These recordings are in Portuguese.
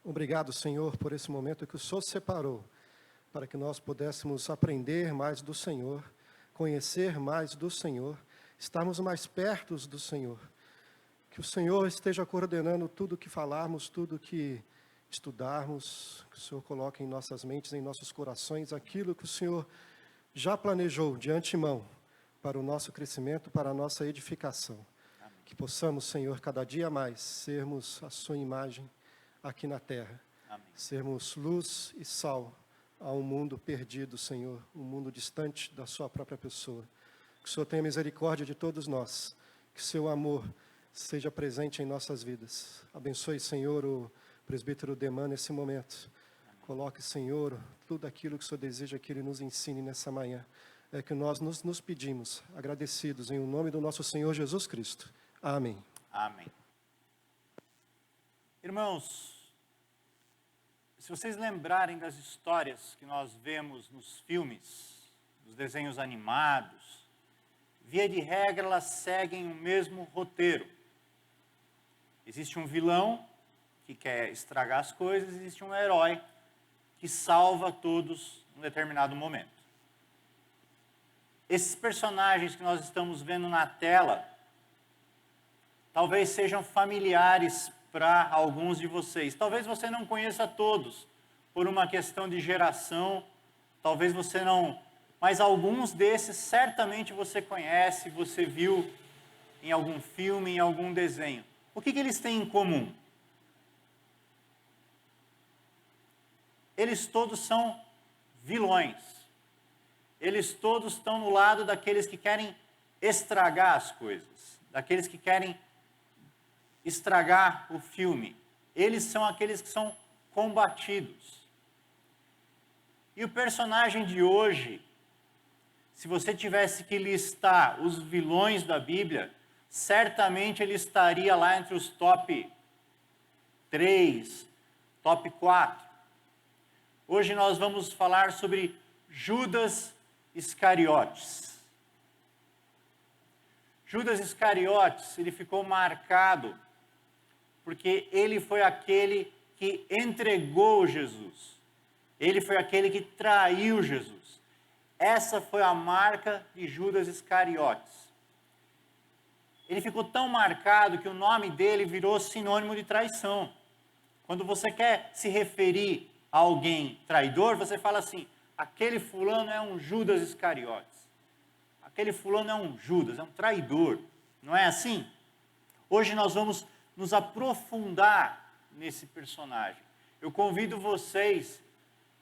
Obrigado, Senhor, por esse momento que o Senhor separou, para que nós pudéssemos aprender mais do Senhor, conhecer mais do Senhor, estarmos mais perto do Senhor. Que o Senhor esteja coordenando tudo o que falarmos, tudo o que estudarmos, que o Senhor coloque em nossas mentes, em nossos corações, aquilo que o Senhor já planejou de antemão para o nosso crescimento, para a nossa edificação. Amém. Que possamos, Senhor, cada dia mais sermos a sua imagem aqui na terra. Amém. Sermos luz e sal a um mundo perdido, Senhor, um mundo distante da sua própria pessoa. Que o Senhor tenha misericórdia de todos nós, que seu amor seja presente em nossas vidas. Abençoe, Senhor, o presbítero Deman nesse momento. Coloque, Senhor, tudo aquilo que o Senhor deseja que Ele nos ensine nessa manhã. É que nós nos pedimos, agradecidos, em nome do nosso Senhor Jesus Cristo. Amém. Amém. Irmãos, se vocês lembrarem das histórias que nós vemos nos filmes, nos desenhos animados, via de regra elas seguem o mesmo roteiro. Existe um vilão que quer estragar as coisas, existe um herói que salva todos em um determinado momento. Esses personagens que nós estamos vendo na tela, talvez sejam familiares para alguns de vocês. Talvez você não conheça todos, por uma questão de geração, talvez você não... Mas alguns desses certamente você conhece, você viu em algum filme, em algum desenho. O que eles têm em comum? Eles todos são vilões. Eles todos estão no lado daqueles que querem estragar as coisas, daqueles que querem estragar o filme. Eles são aqueles que são combatidos. E o personagem de hoje, se você tivesse que listar os vilões da Bíblia, certamente ele estaria lá entre os top 3, top 4. Hoje nós vamos falar sobre Judas Iscariotes. Judas Iscariotes, ele ficou marcado porque ele foi aquele que entregou Jesus. Ele foi aquele que traiu Jesus. Essa foi a marca de Judas Iscariotes. Ele ficou tão marcado que o nome dele virou sinônimo de traição. Quando você quer se referir a alguém traidor, você fala assim: aquele fulano é um Judas Iscariotes. Aquele fulano é um Judas, é um traidor. Não é assim? Hoje nós vamos nos aprofundar nesse personagem. Eu convido vocês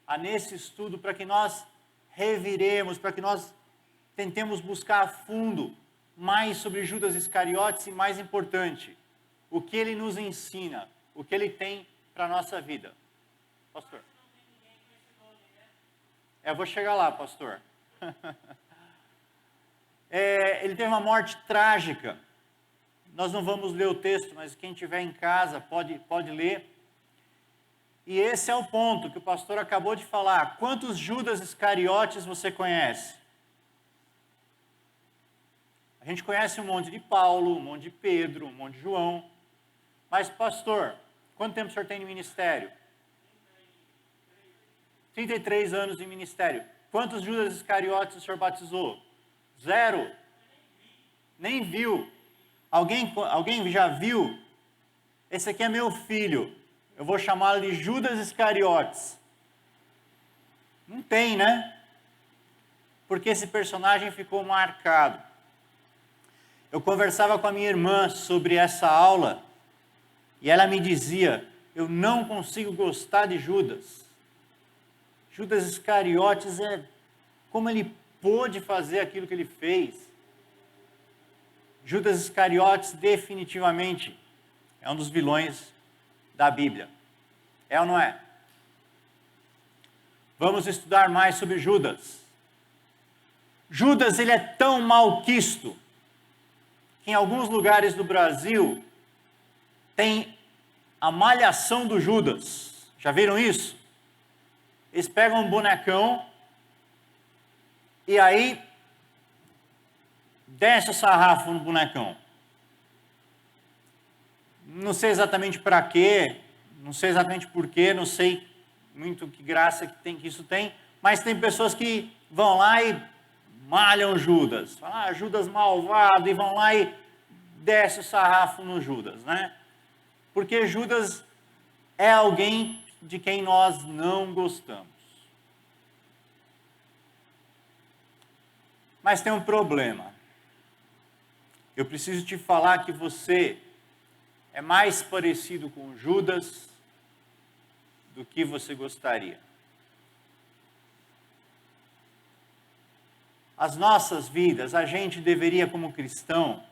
a, nesse estudo, para que nós reviremos, para que nós tentemos buscar a fundo mais sobre Judas Iscariotes e, mais importante, o que ele nos ensina, o que ele tem para a nossa vida. Pastor? Eu vou chegar lá, pastor. Ele teve uma morte trágica. Nós não vamos ler o texto, mas quem estiver em casa pode ler. E esse é o ponto que o pastor acabou de falar. Quantos Judas Iscariotes você conhece? A gente conhece um monte de Paulo, um monte de Pedro, um monte de João. Mas, pastor, quanto tempo o senhor tem de ministério? 33 anos de ministério. Quantos Judas Iscariotes o senhor batizou? 0? Nem viu. Alguém já viu? Esse aqui é meu filho. Eu vou chamá-lo de Judas Iscariotes. Não tem, né? Porque esse personagem ficou marcado. Eu conversava com a minha irmã sobre essa aula e ela me dizia: eu não consigo gostar de Judas. Judas Iscariotes como ele pôde fazer aquilo que ele fez. Judas Iscariotes definitivamente é um dos vilões da Bíblia. É ou não é? Vamos estudar mais sobre Judas. Judas, ele é tão malquisto que em alguns lugares do Brasil tem a malhação do Judas. Já viram isso? Eles pegam um bonecão e aí desce o sarrafo no bonecão. Não sei exatamente para quê, não sei exatamente porquê, não sei muito que graça que isso tem, mas tem pessoas que vão lá e malham Judas. Falam, Judas malvado, e vão lá e desce o sarrafo no Judas, né? Porque Judas é alguém de quem nós não gostamos. Mas tem um problema. Eu preciso te falar que você é mais parecido com Judas do que você gostaria. As nossas vidas, a gente deveria, como cristão,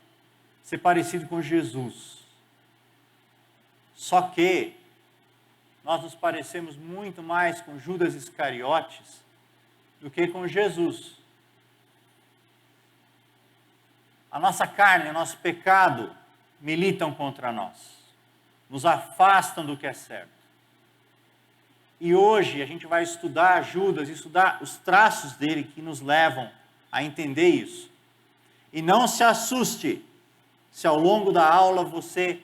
ser parecido com Jesus. Só que nós nos parecemos muito mais com Judas Iscariotes do que com Jesus. A nossa carne, o nosso pecado militam contra nós, nos afastam do que é certo. E hoje a gente vai estudar Judas, estudar os traços dele que nos levam a entender isso. E não se assuste se ao longo da aula você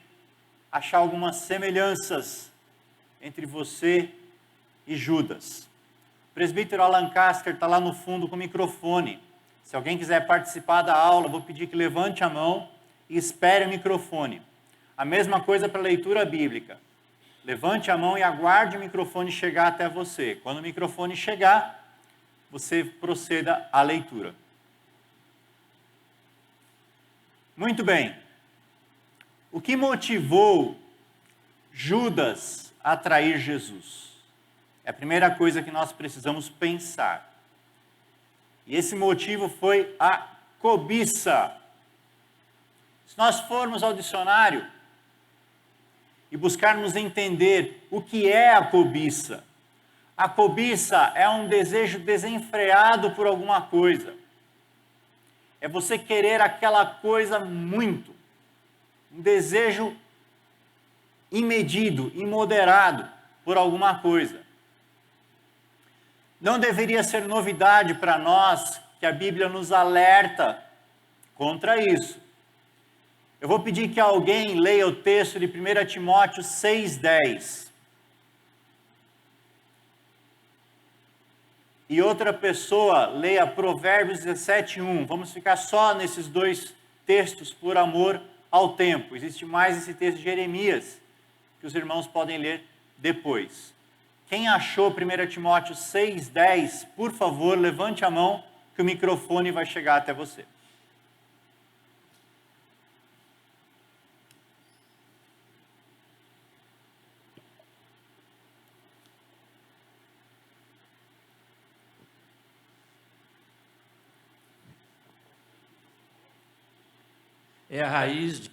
achar algumas semelhanças entre você e Judas. O presbítero Alan Caster está lá no fundo com o microfone. Se alguém quiser participar da aula, vou pedir que levante a mão e espere o microfone. A mesma coisa para a leitura bíblica. Levante a mão e aguarde o microfone chegar até você. Quando o microfone chegar, você proceda à leitura. Muito bem. O que motivou Judas a trair Jesus? É a primeira coisa que nós precisamos pensar. E esse motivo foi a cobiça. Se nós formos ao dicionário e buscarmos entender o que é a cobiça é um desejo desenfreado por alguma coisa. É você querer aquela coisa muito. Um desejo imedido, imoderado por alguma coisa. Não deveria ser novidade para nós que a Bíblia nos alerta contra isso. Eu vou pedir que alguém leia o texto de 1 Timóteo 6,10. E outra pessoa leia Provérbios 17,1. Vamos ficar só nesses dois textos por amor ao tempo. Existe mais esse texto de Jeremias, que os irmãos podem ler depois. Quem achou 1 Timóteo 6,10, por favor, levante a mão, que o microfone vai chegar até você. É a raiz de...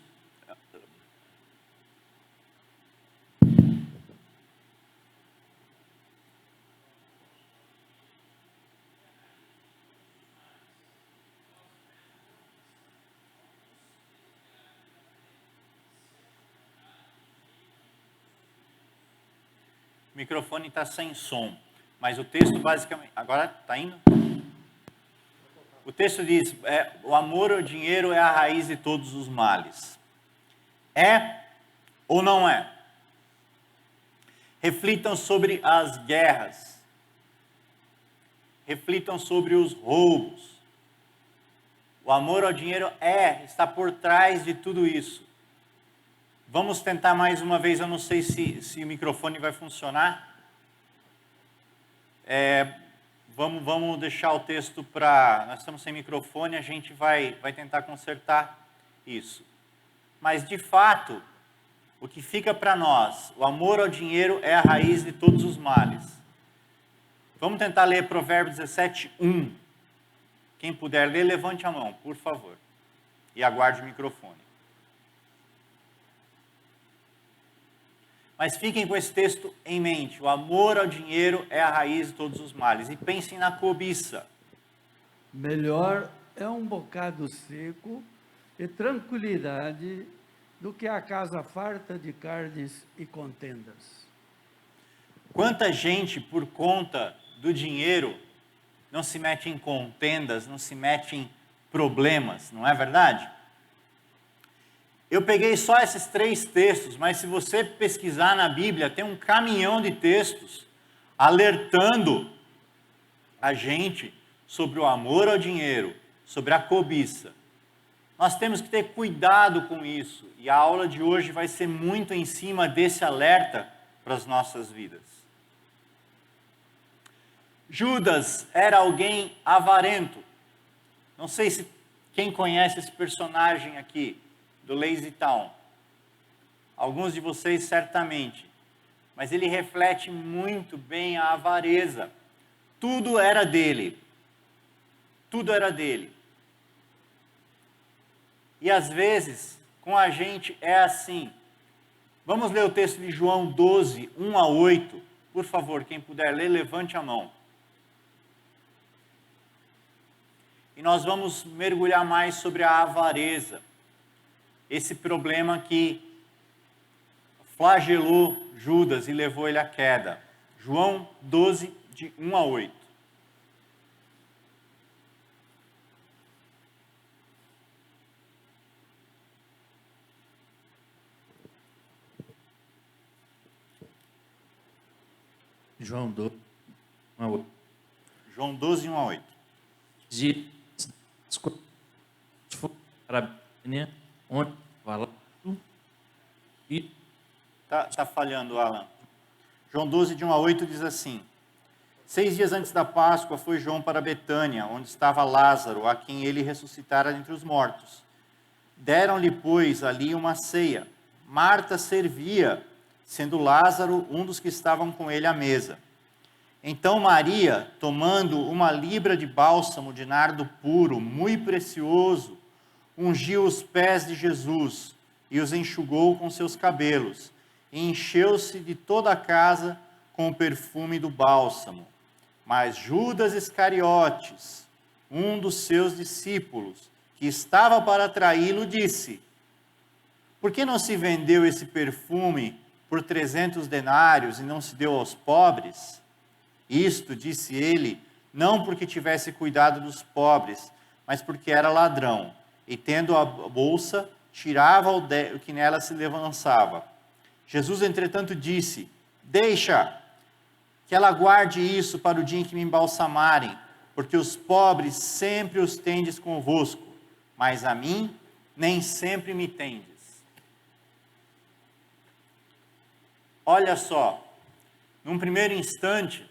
O microfone está sem som, mas o texto basicamente... Agora está indo? O texto diz, o amor ao dinheiro é a raiz de todos os males. É ou não é? Reflitam sobre as guerras. Reflitam sobre os roubos. O amor ao dinheiro está por trás de tudo isso. Vamos tentar mais uma vez, eu não sei se o microfone vai funcionar. Vamos deixar o texto para... Nós estamos sem microfone, a gente vai tentar consertar isso. Mas, de fato, o que fica para nós, o amor ao dinheiro é a raiz de todos os males. Vamos tentar ler Provérbios 17:1. Quem puder ler, levante a mão, por favor. E aguarde o microfone. Mas fiquem com esse texto em mente. O amor ao dinheiro é a raiz de todos os males. E pensem na cobiça. Melhor é um bocado seco e tranquilidade do que a casa farta de carnes e contendas. Quanta gente, por conta do dinheiro, não se mete em contendas, não se mete em problemas, não é verdade? Eu peguei só esses 3 textos, mas se você pesquisar na Bíblia, tem um caminhão de textos alertando a gente sobre o amor ao dinheiro, sobre a cobiça. Nós temos que ter cuidado com isso, e a aula de hoje vai ser muito em cima desse alerta para as nossas vidas. Judas era alguém avarento. Não sei se quem conhece esse personagem aqui, do Lazy Town. Alguns de vocês certamente. Mas ele reflete muito bem a avareza. Tudo era dele. Tudo era dele. E às vezes, com a gente é assim. Vamos ler o texto de João 12, 1 a 8. Por favor, quem puder ler, levante a mão. E nós vamos mergulhar mais sobre a avareza. Esse problema que flagelou Judas e levou ele à queda. João 12, de 1 a 8. João 12, 1 a 8. João 12, 1 a 8. De para a Betânia, onde estava Lázaro, e Tá falhando, Alan. João 12, de 1 a 8 diz assim: 6 dias antes da Páscoa foi João para Betânia, onde estava Lázaro, a quem ele ressuscitara dentre os mortos. Deram-lhe, pois, ali uma ceia. Marta servia, sendo Lázaro um dos que estavam com ele à mesa. Então Maria, tomando uma libra de bálsamo de nardo puro, muito precioso, ungiu os pés de Jesus e os enxugou com seus cabelos, e encheu-se de toda a casa com o perfume do bálsamo. Mas Judas Iscariotes, um dos seus discípulos, que estava para traí-lo, disse: por que não se vendeu esse perfume por 300 denários e não se deu aos pobres? Isto, disse ele, não porque tivesse cuidado dos pobres, mas porque era ladrão, e tendo a bolsa, tirava o que nela se lançava. Jesus, entretanto, disse: deixa que ela guarde isso para o dia em que me embalsamarem, porque os pobres sempre os tendes convosco, mas a mim nem sempre me tendes. Olha só, num primeiro instante,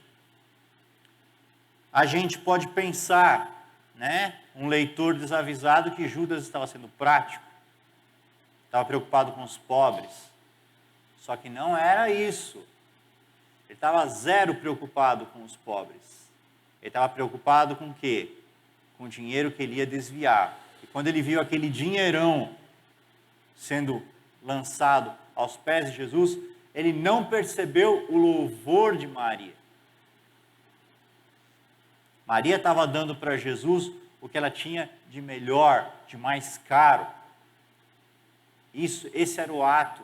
a gente pode pensar, né, um leitor desavisado, que Judas estava sendo prático, estava preocupado com os pobres. Só que não era isso. Ele estava zero preocupado com os pobres. Ele estava preocupado com o quê? Com o dinheiro que ele ia desviar. E quando ele viu aquele dinheirão sendo lançado aos pés de Jesus, ele não percebeu o louvor de Maria. Maria estava dando para Jesus o que ela tinha de melhor, de mais caro. Esse era o ato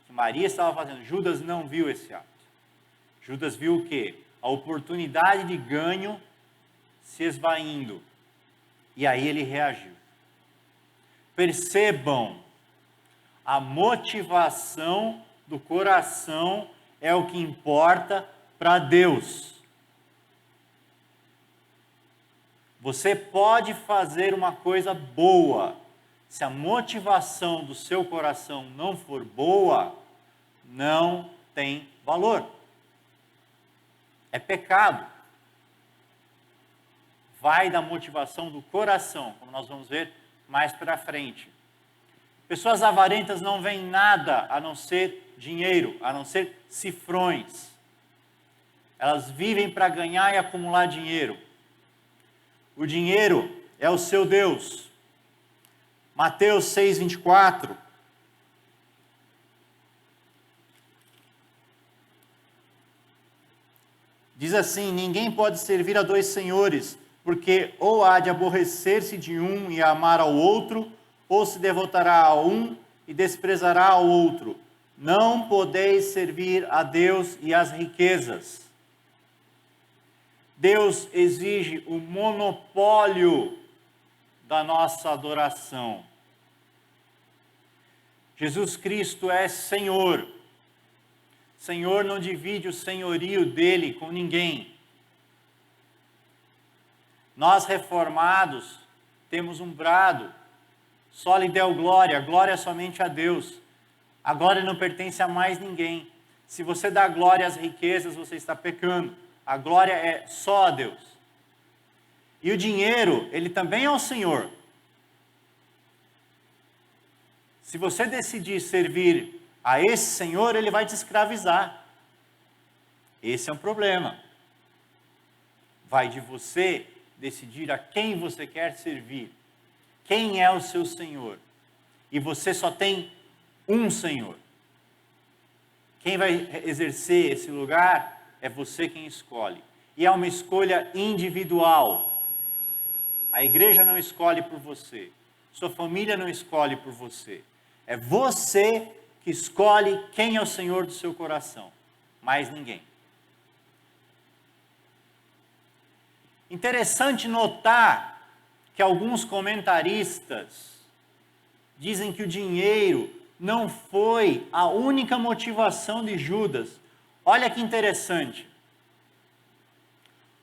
que Maria estava fazendo. Judas não viu esse ato. Judas viu o quê? A oportunidade de ganho se esvaindo. E aí ele reagiu. Percebam, a motivação do coração é o que importa para Deus. Você pode fazer uma coisa boa. Se a motivação do seu coração não for boa, não tem valor. É pecado. Vai da motivação do coração, como nós vamos ver mais para frente. Pessoas avarentas não veem nada a não ser dinheiro, a não ser cifrões. Elas vivem para ganhar e acumular dinheiro. O dinheiro é o seu Deus. Mateus 6:24. Diz assim: ninguém pode servir a 2 senhores, porque ou há de aborrecer-se de um e amar ao outro, ou se devotará a um e desprezará ao outro. Não podeis servir a Deus e às riquezas. Deus exige o monopólio da nossa adoração. Jesus Cristo é Senhor. Senhor não divide o senhorio dele com ninguém. Nós reformados temos um brado, só lhe deu glória, glória somente a Deus. A glória não pertence a mais ninguém. Se você dá glória às riquezas, você está pecando. A glória é só a Deus. E o dinheiro, ele também é o Senhor. Se você decidir servir a esse Senhor, ele vai te escravizar. Esse é um problema. Vai de você decidir a quem você quer servir. Quem é o seu Senhor? E você só tem um Senhor. Quem vai exercer esse lugar é você quem escolhe. E é uma escolha individual. A igreja não escolhe por você. Sua família não escolhe por você. É você que escolhe quem é o Senhor do seu coração. Mais ninguém. Interessante notar que alguns comentaristas dizem que o dinheiro não foi a única motivação de Judas. Olha que interessante.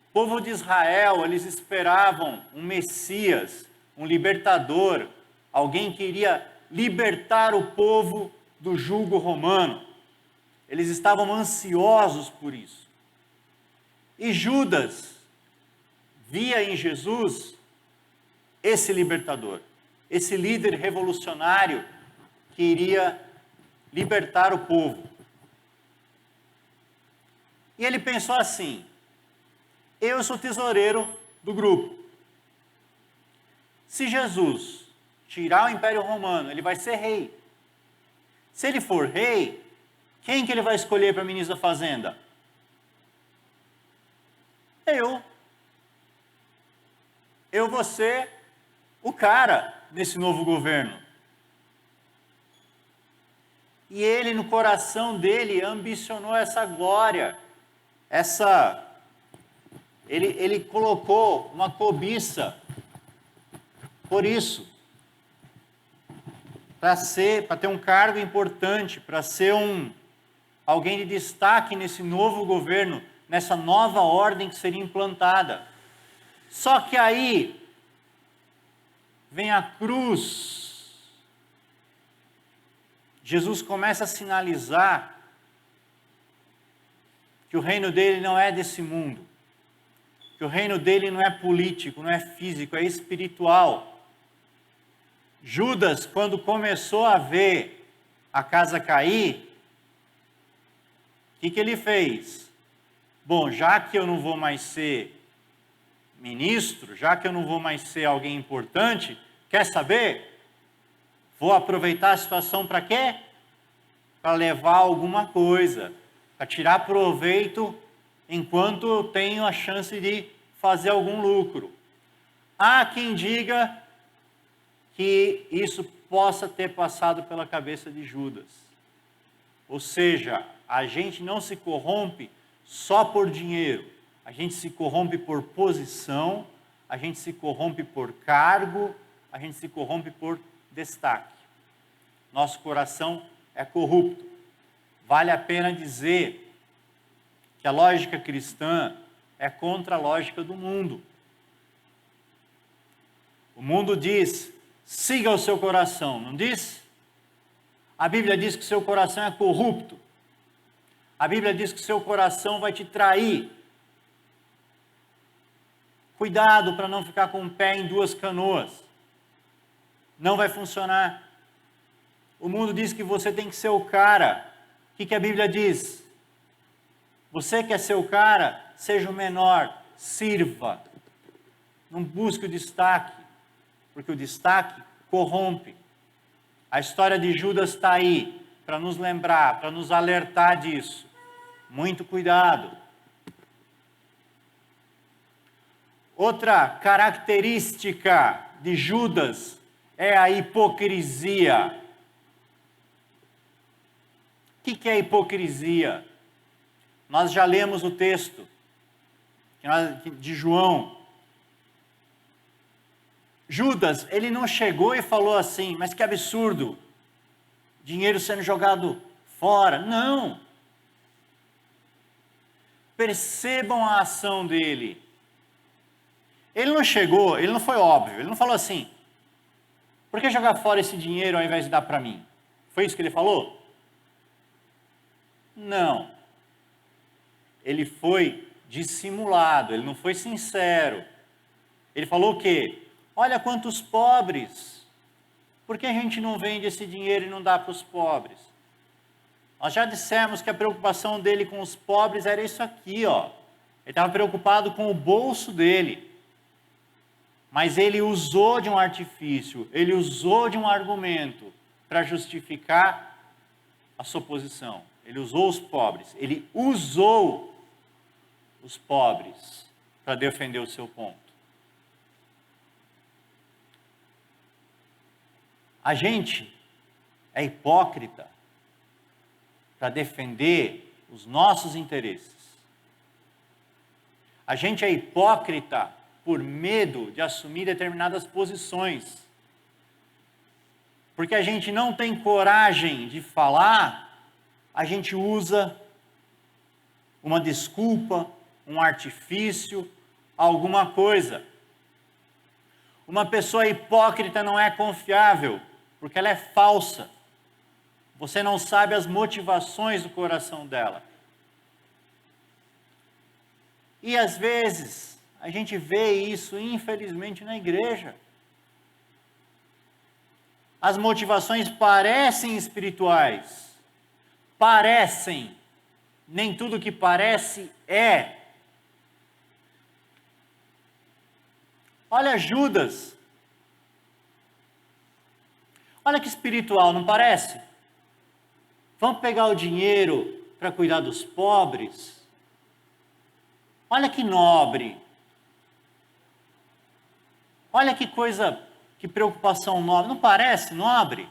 O povo de Israel, eles esperavam um Messias, um libertador, alguém que iria libertar o povo do jugo romano. Eles estavam ansiosos por isso. E Judas via em Jesus esse libertador, esse líder revolucionário que iria libertar o povo. E ele pensou assim: eu sou tesoureiro do grupo. Se Jesus tirar o Império Romano, ele vai ser rei. Se ele for rei, quem que ele vai escolher para ministro da Fazenda? Eu vou ser o cara desse novo governo. E ele, no coração dele, ambicionou essa glória, ele colocou uma cobiça por isso, para ter um cargo importante, para ser alguém de destaque nesse novo governo, nessa nova ordem que seria implantada. Só que aí vem a cruz. Jesus começa a sinalizar que o reino dele não é desse mundo, que o reino dele não é político, não é físico, é espiritual. Judas, quando começou a ver a casa cair, o que ele fez? Bom, já que eu não vou mais ser ministro, já que eu não vou mais ser alguém importante, quer saber? Vou aproveitar a situação para quê? Para levar alguma coisa, para tirar proveito enquanto eu tenho a chance de fazer algum lucro. Há quem diga que isso possa ter passado pela cabeça de Judas. Ou seja, a gente não se corrompe só por dinheiro, a gente se corrompe por posição, a gente se corrompe por cargo, a gente se corrompe por destaque. Nosso coração é corrupto. Vale a pena dizer que a lógica cristã é contra a lógica do mundo. O mundo diz: siga o seu coração, não diz? A Bíblia diz que seu coração é corrupto. A Bíblia diz que seu coração vai te trair. Cuidado para não ficar com o pé em duas canoas. Não vai funcionar. O mundo diz que você tem que ser o cara. O que a Bíblia diz? Você quer ser o cara? Seja o menor, sirva. Não busque o destaque, porque o destaque corrompe. A história de Judas está aí, para nos lembrar, para nos alertar disso. Muito cuidado. Outra característica de Judas é a hipocrisia. O que é a hipocrisia? Nós já lemos o texto de João. Judas, ele não chegou e falou assim: mas que absurdo, dinheiro sendo jogado fora. Não. Percebam a ação dele. Ele não chegou, ele não foi óbvio, ele não falou assim, por que jogar fora esse dinheiro ao invés de dar para mim? Foi isso que ele falou? Não. Ele foi dissimulado, ele não foi sincero. Ele falou o quê? Olha quantos pobres. Por que a gente não vende esse dinheiro e não dá para os pobres? Nós já dissemos que a preocupação dele com os pobres era isso aqui, ó. Ele estava preocupado com o bolso dele. Mas ele usou de um artifício, ele usou de um argumento para justificar a sua posição. Ele usou os pobres, ele usou os pobres para defender o seu ponto. A gente é hipócrita para defender os nossos interesses. A gente é hipócrita por medo de assumir determinadas posições. Porque a gente não tem coragem de falar, a gente usa uma desculpa, um artifício, alguma coisa. Uma pessoa hipócrita não é confiável, porque ela é falsa. Você não sabe as motivações do coração dela. E às vezes, a gente vê isso, infelizmente, na igreja. As motivações parecem espirituais. Parecem. Nem tudo que parece é. Olha Judas. Olha que espiritual, não parece? Vamos pegar o dinheiro para cuidar dos pobres. Olha que nobre. Olha que coisa, que preocupação nobre. Não parece nobre?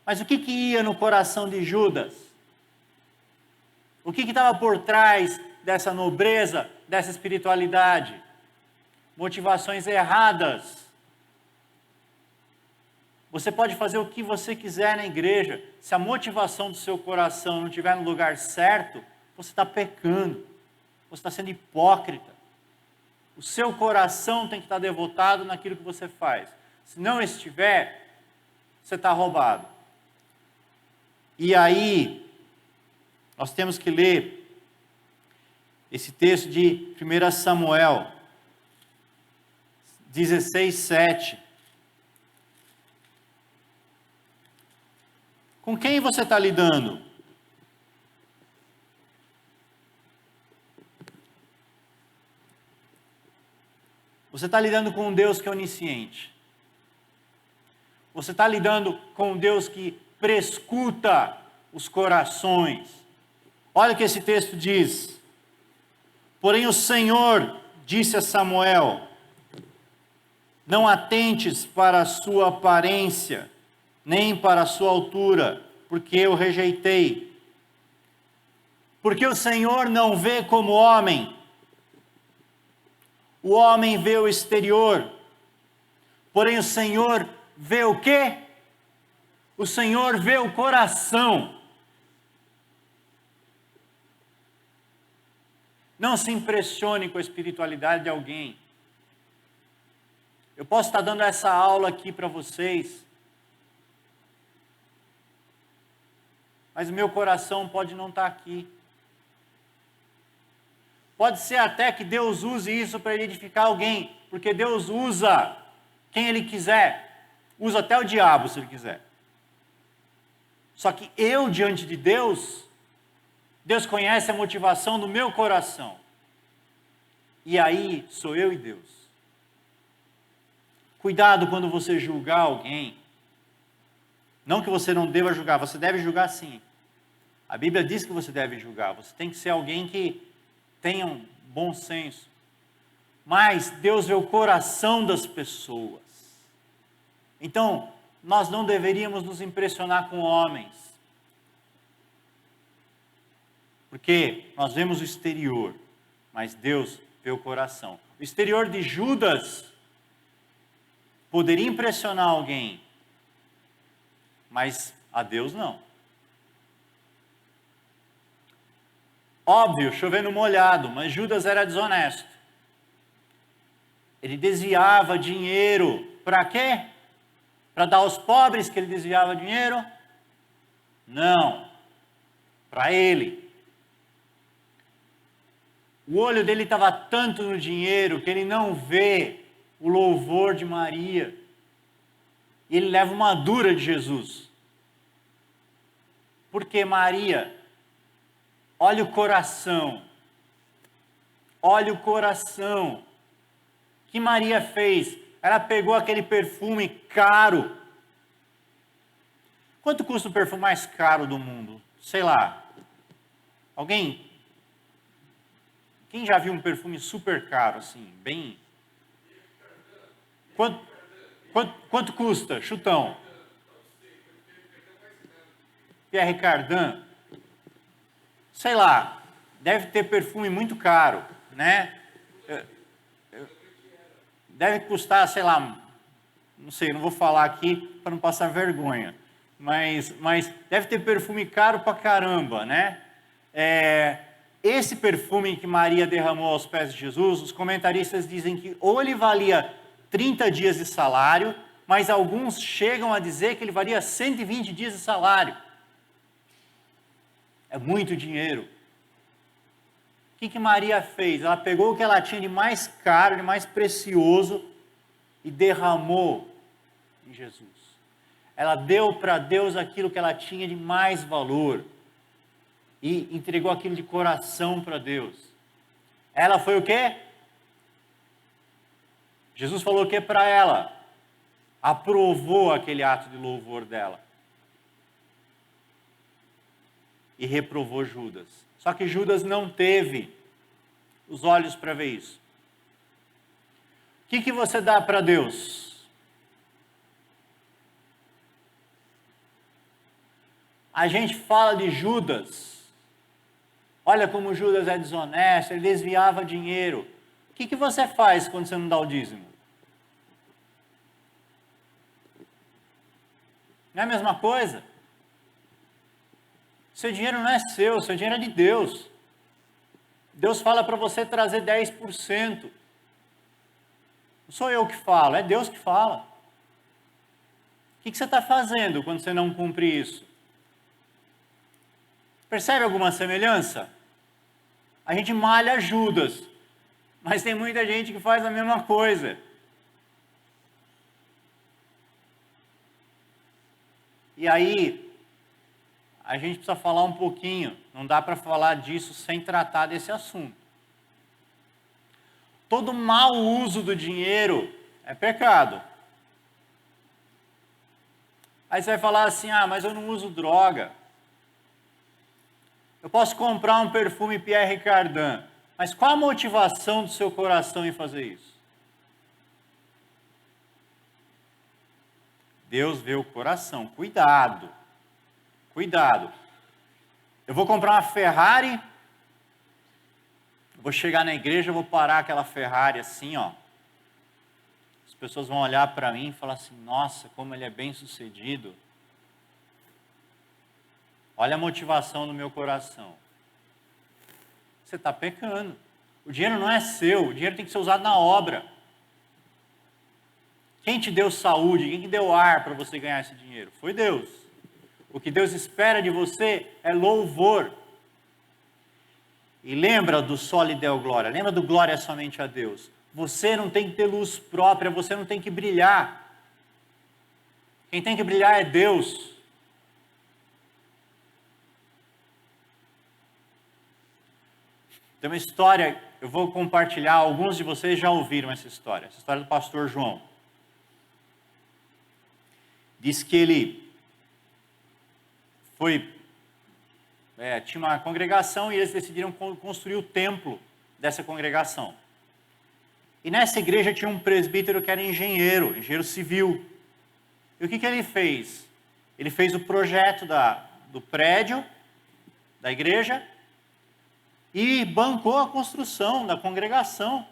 Mas o que ia no coração de Judas? O que estava por trás dessa nobreza, dessa espiritualidade? Motivações erradas. Você pode fazer o que você quiser na igreja. Se a motivação do seu coração não estiver no lugar certo, você está pecando. Você está sendo hipócrita. O seu coração tem que estar devotado naquilo que você faz. Se não estiver, você está roubado. E aí, nós temos que ler esse texto de 1 Samuel 16:7. Com quem você está lidando? Você está lidando com um Deus que é onisciente. Você está lidando com um Deus que prescuta os corações. Olha o que esse texto diz. Porém o Senhor disse a Samuel: não atentes para a sua aparência, nem para a sua altura, porque eu rejeitei. Porque o Senhor não vê como homem. O homem vê o exterior, porém o Senhor vê o quê? O Senhor vê o coração. Não se impressione com a espiritualidade de alguém. Eu posso estar dando essa aula aqui para vocês, mas o meu coração pode não estar aqui. Pode ser até que Deus use isso para edificar alguém, porque Deus usa quem Ele quiser, usa até o diabo se Ele quiser. Só que eu diante de Deus, Deus conhece a motivação do meu coração. E aí sou eu e Deus. Cuidado quando você julgar alguém. Não que você não deva julgar, você deve julgar sim. A Bíblia diz que você deve julgar, você tem que ser alguém que tenha um bom senso. Mas Deus vê o coração das pessoas. Então, nós não deveríamos nos impressionar com homens. Porque nós vemos o exterior, mas Deus vê o coração. O exterior de Judas poderia impressionar alguém, mas A Deus não. Óbvio, chovendo molhado, mas Judas era desonesto. Ele desviava dinheiro. Para quê? Para dar aos pobres que ele desviava dinheiro? Não. Para ele. O olho dele estava tanto no dinheiro que ele não vê o louvor de Maria. E ele leva uma dura de Jesus. Porque Maria, olha o coração. Olha o coração. O que Maria fez? Ela pegou aquele perfume caro. Quanto custa o perfume mais caro do mundo? Sei lá. Alguém? Quem já viu um perfume super caro, assim, bem... Quanto custa? Chutão. Pierre Cardin. Sei lá. Deve ter perfume muito caro, né? Deve custar, sei lá, não sei, não vou falar aqui para não passar vergonha, mas deve ter perfume caro pra caramba, né? Esse perfume que Maria derramou aos pés de Jesus, os comentaristas dizem que ou ele valia 30 dias de salário, mas alguns chegam a dizer que ele valia 120 dias de salário. É muito dinheiro. O que Maria fez? Ela pegou o que ela tinha de mais caro, de mais precioso e derramou em Jesus. Ela deu para Deus aquilo que ela tinha de mais valor e entregou aquilo de coração para Deus. Ela foi o quê? Jesus falou o quê para ela? Aprovou aquele ato de louvor dela. E reprovou Judas. Só que Judas não teve os olhos para ver isso. O que você dá para Deus? A gente fala de Judas. Olha como Judas é desonesto, ele desviava dinheiro. O que você faz quando você não dá o dízimo? Não é a mesma coisa? Seu dinheiro não é seu, seu dinheiro é de Deus. Deus fala para você trazer 10%. Não sou eu que falo, é Deus que fala. O que você está fazendo quando você não cumpre isso? Percebe alguma semelhança? A gente malha Judas, mas tem muita gente que faz a mesma coisa. E aí, a gente precisa falar um pouquinho, não dá para falar disso sem tratar desse assunto. Todo mau uso do dinheiro é pecado. Aí você vai falar assim, mas eu não uso droga. Eu posso comprar um perfume Pierre Cardin, mas qual a motivação do seu coração em fazer isso? Deus vê o coração, cuidado. Cuidado. Eu vou comprar uma Ferrari, vou chegar na igreja, vou parar aquela Ferrari assim, ó. As pessoas vão olhar para mim e falar assim, nossa, como ele é bem sucedido. Olha a motivação do meu coração. Você está pecando. O dinheiro não é seu, o dinheiro tem que ser usado na obra. Quem te deu saúde, quem te deu ar para você ganhar esse dinheiro? Foi Deus. O que Deus espera de você é louvor. E lembra do Soli Deo Glória, lembra do glória somente a Deus. Você não tem que ter luz própria, você não tem que brilhar. Quem tem que brilhar é Deus. Tem uma história, eu vou compartilhar, alguns de vocês já ouviram essa história do pastor João. Diz que ele tinha uma congregação e eles decidiram construir o templo dessa congregação. E nessa igreja tinha um presbítero que era engenheiro civil. E o que ele fez? Ele fez o projeto do prédio da igreja e bancou a construção da congregação.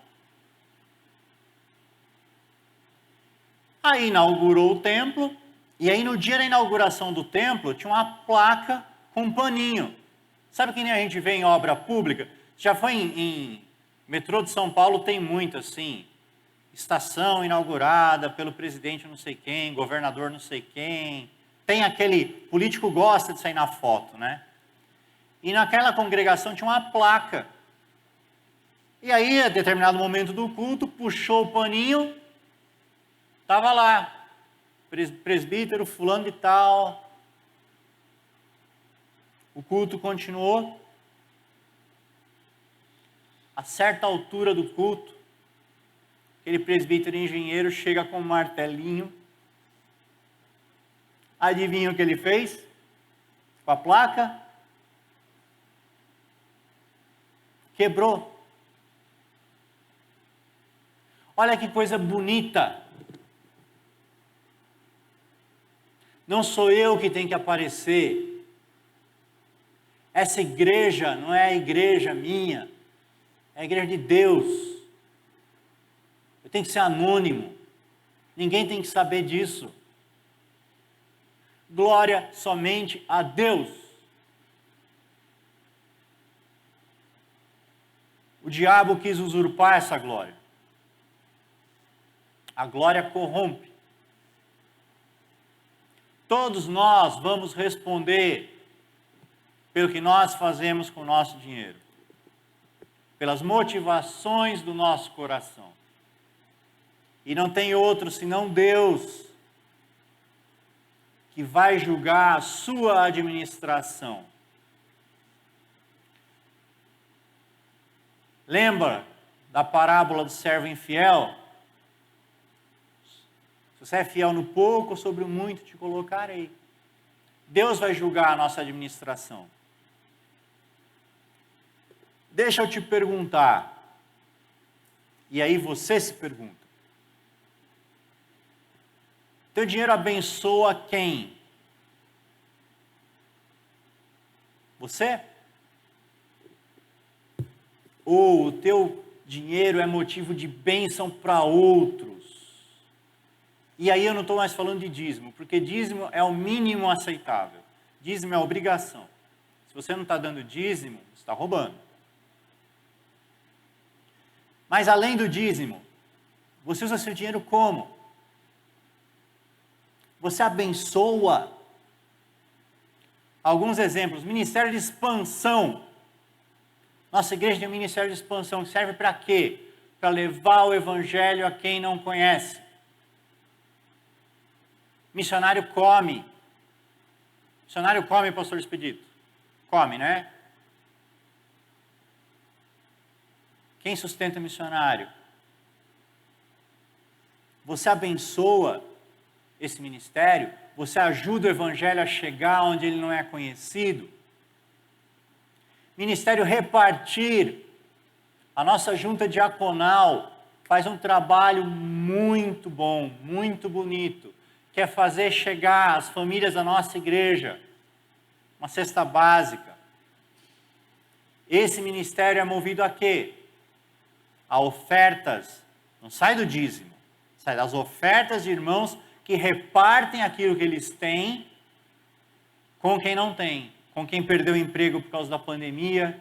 Aí inaugurou o templo E aí no dia da inauguração do templo, tinha uma placa com um paninho. Sabe que nem a gente vê em obra pública? Já foi em metrô de São Paulo, tem muito assim, estação inaugurada pelo presidente não sei quem, governador não sei quem. Tem aquele político gosta de sair na foto, né? E naquela congregação tinha uma placa. E aí, a determinado momento do culto, puxou o paninho, estava lá, presbítero fulano de tal. O culto continuou. A certa altura do culto, aquele presbítero engenheiro chega com um martelinho. Adivinha o que ele fez? Com a placa? Quebrou. Olha que coisa bonita. Não sou eu que tenho que aparecer. Essa igreja não é a igreja minha, é a igreja de Deus. Eu tenho que ser anônimo. Ninguém tem que saber disso. Glória somente a Deus. O diabo quis usurpar essa glória. A glória corrompe. Todos nós vamos responder pelo que nós fazemos com o nosso dinheiro, pelas motivações do nosso coração. E não tem outro senão Deus que vai julgar a sua administração. Lembra da parábola do servo infiel? Se você é fiel no pouco, sobre o muito te colocarei. Deus vai julgar a nossa administração. Deixa eu te perguntar, e aí você se pergunta: teu dinheiro abençoa quem? Você? Ou o teu dinheiro é motivo de bênção para outros? E aí eu não estou mais falando de dízimo, porque dízimo é o mínimo aceitável. Dízimo é obrigação. Se você não está dando dízimo, você está roubando. Mas além do dízimo, você usa seu dinheiro como? Você abençoa. Alguns exemplos: ministério de expansão. Nossa igreja tem um ministério de expansão que serve para quê? Para levar o evangelho a quem não conhece. Missionário come. Missionário come, pastor Expedito? Come, né? Quem sustenta o missionário? Você abençoa esse ministério? Você ajuda o evangelho a chegar onde ele não é conhecido? Ministério repartir. A nossa junta diaconal faz um trabalho muito bom, muito bonito, que é fazer chegar às famílias da nossa igreja uma cesta básica. Esse ministério é movido a quê? A ofertas. Não sai do dízimo, sai das ofertas de irmãos que repartem aquilo que eles têm com quem não tem, com quem perdeu o emprego por causa da pandemia,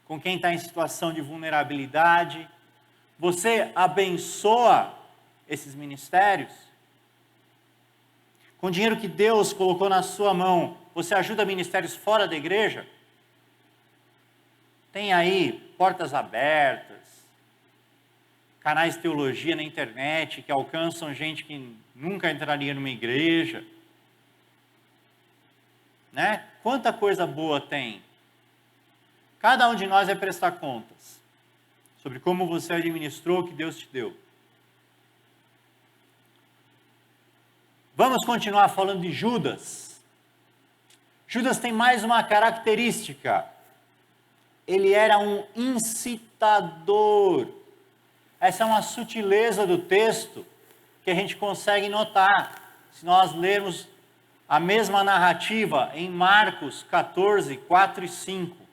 com quem está em situação de vulnerabilidade. Você abençoa esses ministérios? Com o dinheiro que Deus colocou na sua mão, você ajuda ministérios fora da igreja? Tem aí portas abertas, canais de teologia na internet que alcançam gente que nunca entraria numa igreja. Né? Quanta coisa boa tem. Cada um de nós vai prestar contas sobre como você administrou o que Deus te deu. Vamos continuar falando de Judas. Judas tem mais uma característica. Ele era um incitador. Essa é uma sutileza do texto que a gente consegue notar se nós lermos a mesma narrativa em Marcos 14, 4 e 5.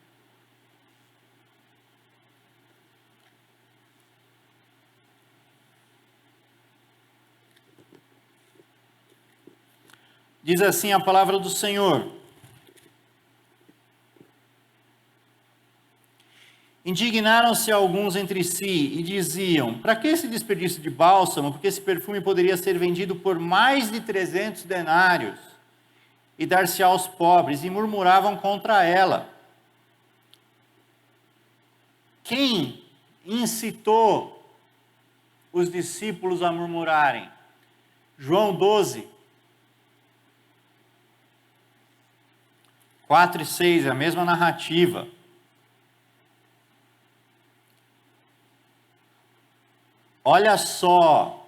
Diz assim a palavra do Senhor: indignaram-se alguns entre si e diziam: para que esse desperdício de bálsamo? Porque esse perfume poderia ser vendido por mais de 300 denários e dar-se aos pobres, e murmuravam contra ela. Quem incitou os discípulos a murmurarem? João 12, 4 e 6, é a mesma narrativa. Olha só,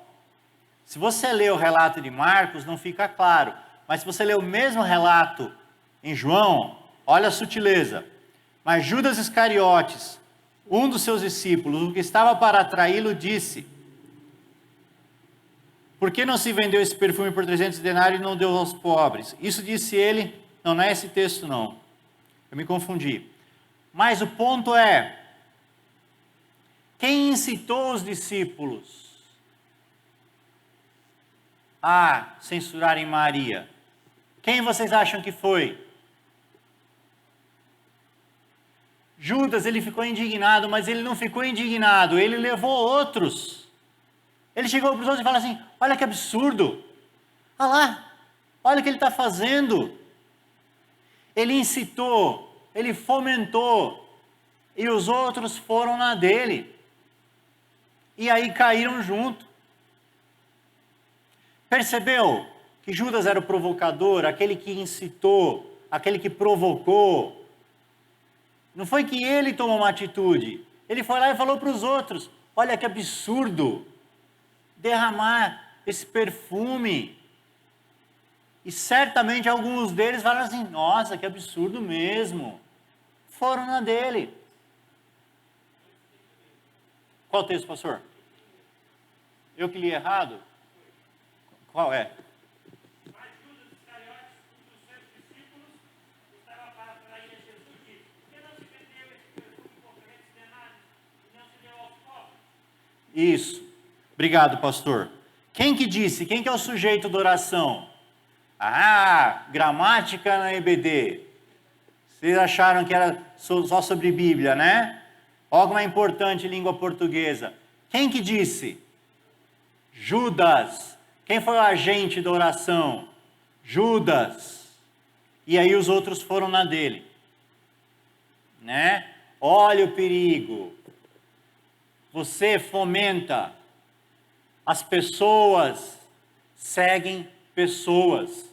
se você lê o relato de Marcos, não fica claro, mas se você lê o mesmo relato em João, olha a sutileza. Mas Judas Iscariotes, um dos seus discípulos, o que estava para atraí-lo, disse: por que não se vendeu esse perfume por 300 denários e não deu aos pobres? Isso disse ele, não é esse texto não, eu me confundi. Mas o ponto é, quem incitou os discípulos a censurarem Maria? Quem vocês acham que foi? Judas, ele ficou indignado, mas ele não ficou indignado, ele levou outros. Ele chegou para os outros e falou assim: olha que absurdo, olha lá, olha o que ele está fazendo. Ele incitou, ele fomentou, e os outros foram na dele. E aí caíram junto. Percebeu que Judas era o provocador, aquele que incitou, aquele que provocou? Não foi que ele tomou uma atitude, ele foi lá e falou para os outros: olha que absurdo derramar esse perfume. E certamente alguns deles falaram assim: nossa, que absurdo mesmo. Foram na dele. Qual texto, pastor? Eu que li errado? Qual é? Mas Judas Iscariotes, um dos seus discípulos, estava para trair a Jesus e disse: por que não se vendeu esse perfume por 300 denários e não se deu aos pobres? Isso. Obrigado, pastor. Quem que disse? Quem que é o sujeito da oração? Ah, gramática na EBD. Vocês acharam que era só sobre Bíblia, né? Olha como é importante língua portuguesa. Quem que disse? Judas. Quem foi o agente da oração? Judas. E aí os outros foram na dele. Né? Olha o perigo. Você fomenta. As pessoas seguem pessoas.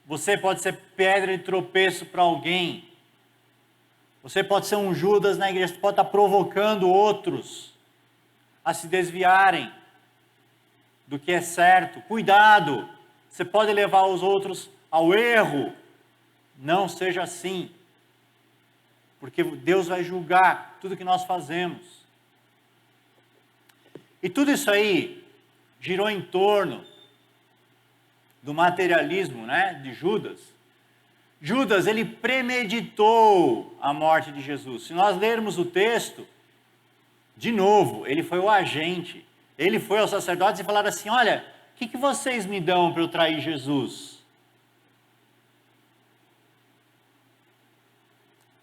Você pode ser pedra de tropeço para alguém. Você pode ser um Judas na igreja, você pode estar provocando outros a se desviarem do que é certo. Cuidado, você pode levar os outros ao erro. Não seja assim, porque Deus vai julgar tudo que nós fazemos. E tudo isso aí girou em torno do materialismo, né, de Judas. Judas, ele premeditou a morte de Jesus. Se nós lermos o texto, de novo, ele foi o agente. Ele foi aos sacerdotes e falaram assim: olha, o que vocês me dão para eu trair Jesus?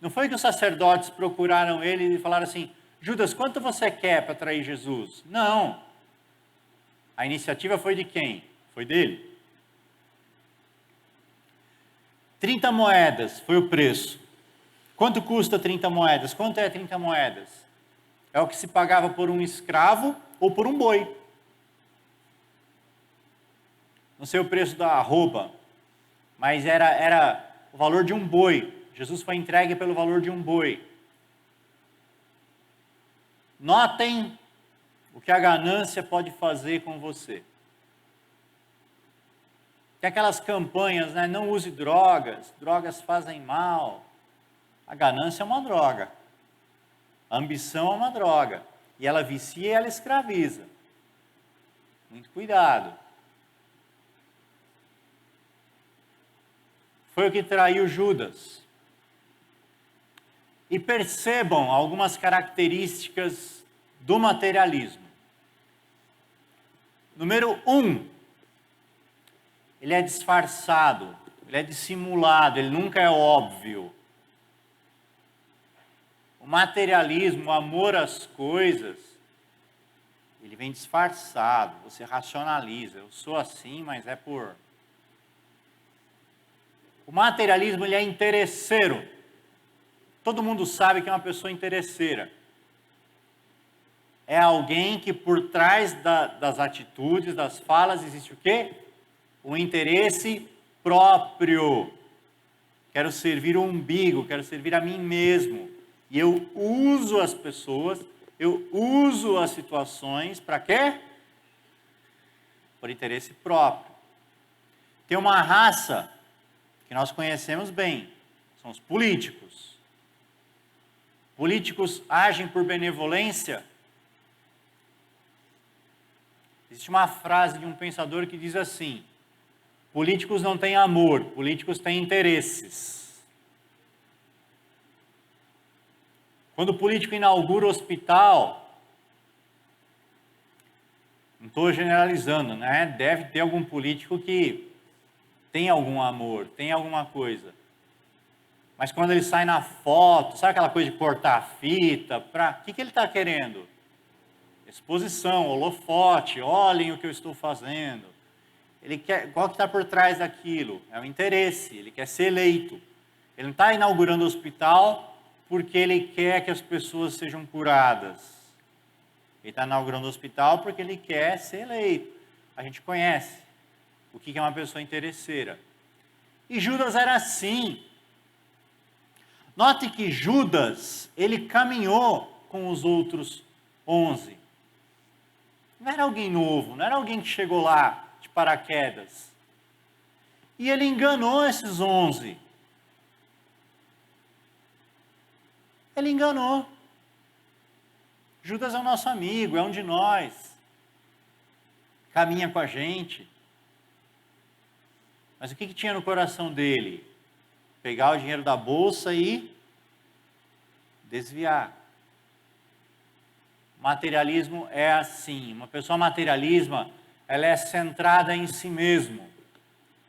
Não foi que os sacerdotes procuraram ele e falaram assim: Judas, quanto você quer para trair Jesus? Não. A iniciativa foi de quem? Foi dele. 30 moedas foi o preço. Quanto custa 30 moedas? Quanto é 30 moedas? É o que se pagava por um escravo ou por um boi. Não sei o preço da arroba, mas era o valor de um boi. Jesus foi entregue pelo valor de um boi. Notem o que a ganância pode fazer com você. Tem aquelas campanhas, né? Não use drogas, drogas fazem mal. A ganância é uma droga. A ambição é uma droga. E ela vicia e ela escraviza. Muito cuidado. Foi o que traiu Judas. E percebam algumas características do materialismo. Número 1. ele é disfarçado, ele é dissimulado, ele nunca é óbvio. O materialismo, o amor às coisas, ele vem disfarçado, você racionaliza. Eu sou assim, mas é por... O materialismo, ele é interesseiro. Todo mundo sabe que é uma pessoa interesseira. É alguém que por trás das atitudes, das falas, existe o quê? O interesse próprio. Quero servir o umbigo, quero servir a mim mesmo. E eu uso as pessoas, eu uso as situações para quê? Por interesse próprio. Tem uma raça que nós conhecemos bem, são os políticos. Políticos agem por benevolência. Existe uma frase de um pensador que diz assim: políticos não têm amor, políticos têm interesses. Quando o político inaugura o hospital, não estou generalizando, né? Deve ter algum político que tem algum amor, tem alguma coisa. Mas quando ele sai na foto, sabe aquela coisa de cortar a fita? O que ele está querendo? Exposição, holofote, olhem o que eu estou fazendo. Ele quer, qual que está por trás daquilo? É o interesse, ele quer ser eleito. Ele não está inaugurando o hospital porque ele quer que as pessoas sejam curadas. Ele está inaugurando o hospital porque ele quer ser eleito. A gente conhece o que é uma pessoa interesseira. E Judas era assim. Note que Judas, ele caminhou com os outros 11. Não era alguém novo, não era alguém que chegou lá de paraquedas. E ele enganou esses 11. Ele enganou. Judas é o nosso amigo, é um de nós. Caminha com a gente. Mas o que tinha no coração dele? Pegar o dinheiro da bolsa e desviar. Materialismo é assim. Uma pessoa materialismo, ela é centrada em si mesmo.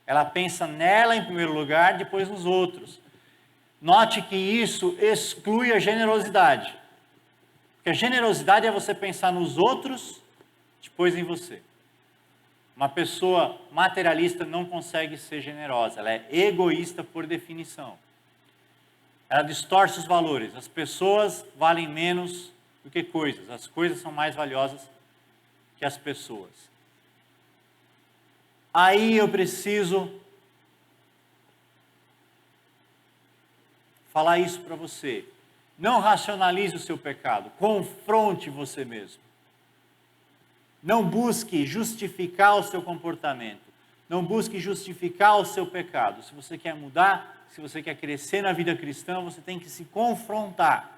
Ela pensa nela em primeiro lugar, depois nos outros. Note que isso exclui a generosidade. Porque a generosidade é você pensar nos outros, depois em você. Uma pessoa materialista não consegue ser generosa, ela é egoísta por definição. Ela distorce os valores. As pessoas valem menos do que coisas. As coisas são mais valiosas que as pessoas. Aí eu preciso falar isso para você. Não racionalize o seu pecado, confronte você mesmo. Não busque justificar o seu comportamento. Não busque justificar o seu pecado. Se você quer mudar, se você quer crescer na vida cristã, você tem que se confrontar.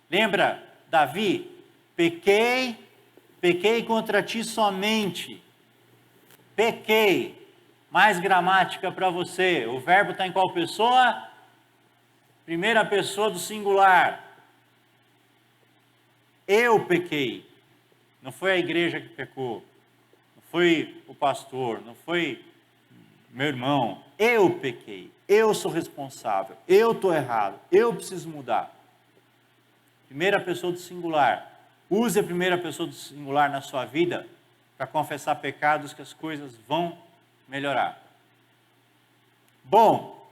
Lembra, Davi? Pequei contra ti somente. Pequei. Mais gramática para você. O verbo está em qual pessoa? Primeira pessoa do singular. Eu pequei. Não foi a igreja que pecou. Não foi o pastor. Não foi meu irmão. Eu pequei. Eu sou responsável. Eu estou errado. Eu preciso mudar. Primeira pessoa do singular. Use a primeira pessoa do singular na sua vida para confessar pecados que as coisas vão melhorar. Bom,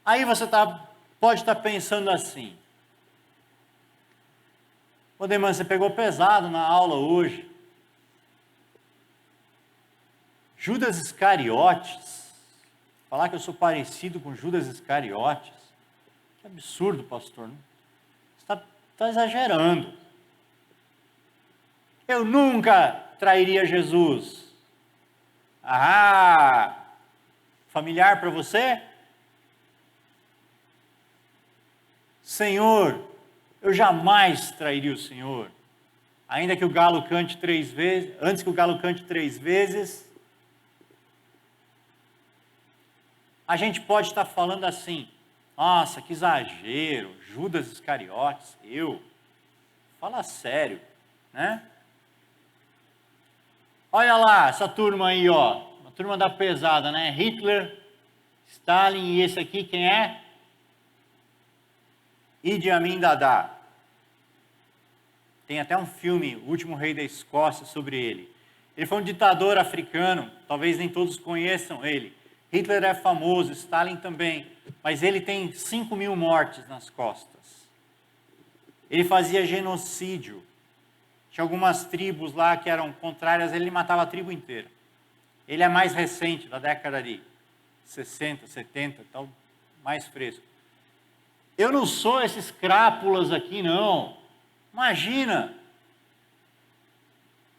aí você pode estar pensando assim: ô Deman, você pegou pesado na aula hoje. Judas Iscariotes, falar que eu sou parecido com Judas Iscariotes, que absurdo, pastor, você está exagerando. Eu nunca trairia Jesus. Ah, familiar para você? Senhor, eu jamais trairia o Senhor. Ainda que o galo cante 3 vezes, antes que o galo cante 3 vezes, a gente pode estar falando assim: nossa, que exagero, Judas Iscariotes, fala sério, né? Olha lá, essa turma aí, ó. Uma turma da pesada, né? Hitler, Stalin e esse aqui, quem é? Idi Amin Dada. Tem até um filme, O Último Rei da Escócia, sobre ele. Ele foi um ditador africano, talvez nem todos conheçam ele. Hitler é famoso, Stalin também, mas ele tem 5.000 mortes nas costas. Ele fazia genocídio. Tinha algumas tribos lá que eram contrárias, ele matava a tribo inteira. Ele é mais recente, da década de 60, 70, tal, mais fresco. Eu não sou esses crápulas aqui, não. Imagina.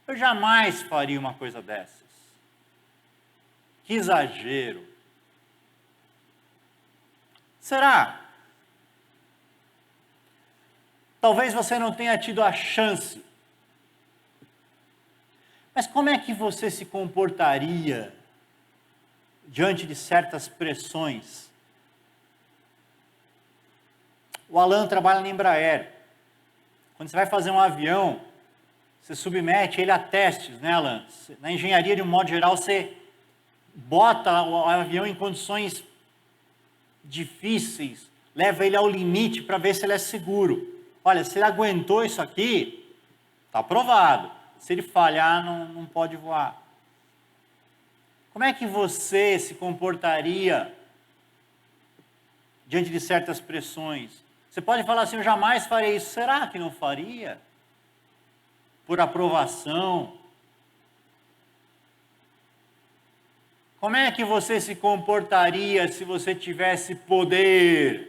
Eu jamais faria uma coisa dessas. Que exagero. Será? Talvez você não tenha tido a chance. Mas como é que você se comportaria diante de certas pressões? O Alan trabalha na Embraer. Quando você vai fazer um avião, você submete ele a testes, né, Alan? Na engenharia, de um modo geral, você bota o avião em condições difíceis, leva ele ao limite para ver se ele é seguro. Olha, se ele aguentou isso aqui, está aprovado. Se ele falhar, não pode voar. Como é que você se comportaria diante de certas pressões? Você pode falar assim, eu jamais farei isso. Será que não faria? Por aprovação? Como é que você se comportaria se você tivesse poder?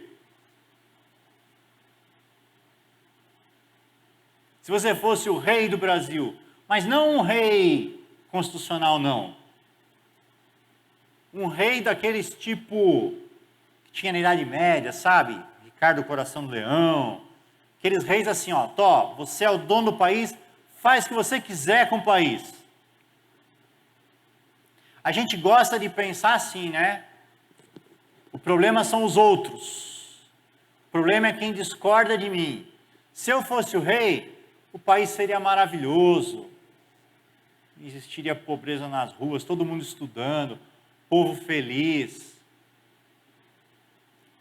Se você fosse o rei do Brasil, mas não um rei constitucional, não. Um rei daqueles tipo que tinha na Idade Média, sabe? Ricardo Coração do Leão. Aqueles reis assim, ó, você é o dono do país, faz o que você quiser com o país. A gente gosta de pensar assim, né? O problema são os outros. O problema é quem discorda de mim. Se eu fosse o rei, o país seria maravilhoso. Não existiria pobreza nas ruas, todo mundo estudando, povo feliz.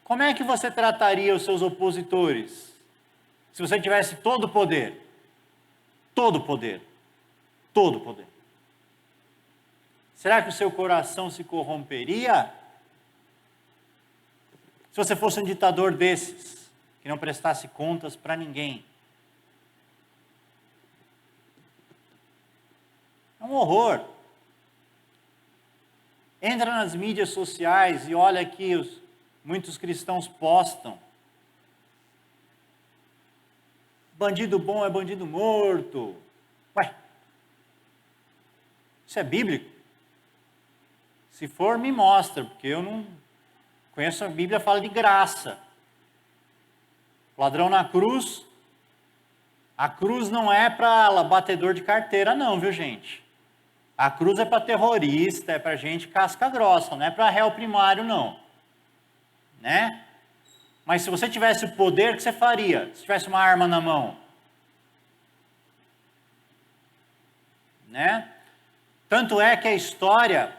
Como é que você trataria os seus opositores? Se você tivesse todo o poder? Todo o poder. Todo o poder. Será que o seu coração se corromperia? Se você fosse um ditador desses, que não prestasse contas para ninguém. É um horror. Entra nas mídias sociais e olha aqui, muitos cristãos postam. Bandido bom é bandido morto. Ué, isso é bíblico? Se for, me mostra, porque eu não conheço. A Bíblia fala de graça. Ladrão na cruz. A cruz não é para batedor de carteira, não, viu, gente? A cruz é para terrorista, é para gente casca grossa, não é para réu primário, não. Né? Mas se você tivesse o poder, o que você faria? Se tivesse uma arma na mão? Né? Tanto é que a história,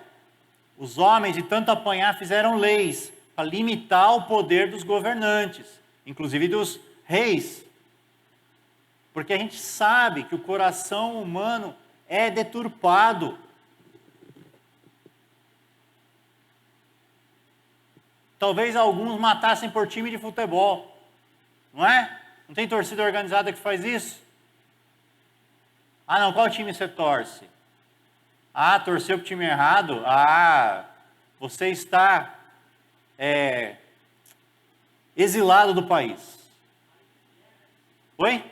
os homens, de tanto apanhar, fizeram leis para limitar o poder dos governantes, inclusive dos reis. Porque a gente sabe que o coração humano é deturpado. Talvez alguns matassem por time de futebol, não é? Não tem torcida organizada que faz isso? Ah, não, qual time você torce? Ah, torceu para o time errado? Ah, você está exilado do país. Oi?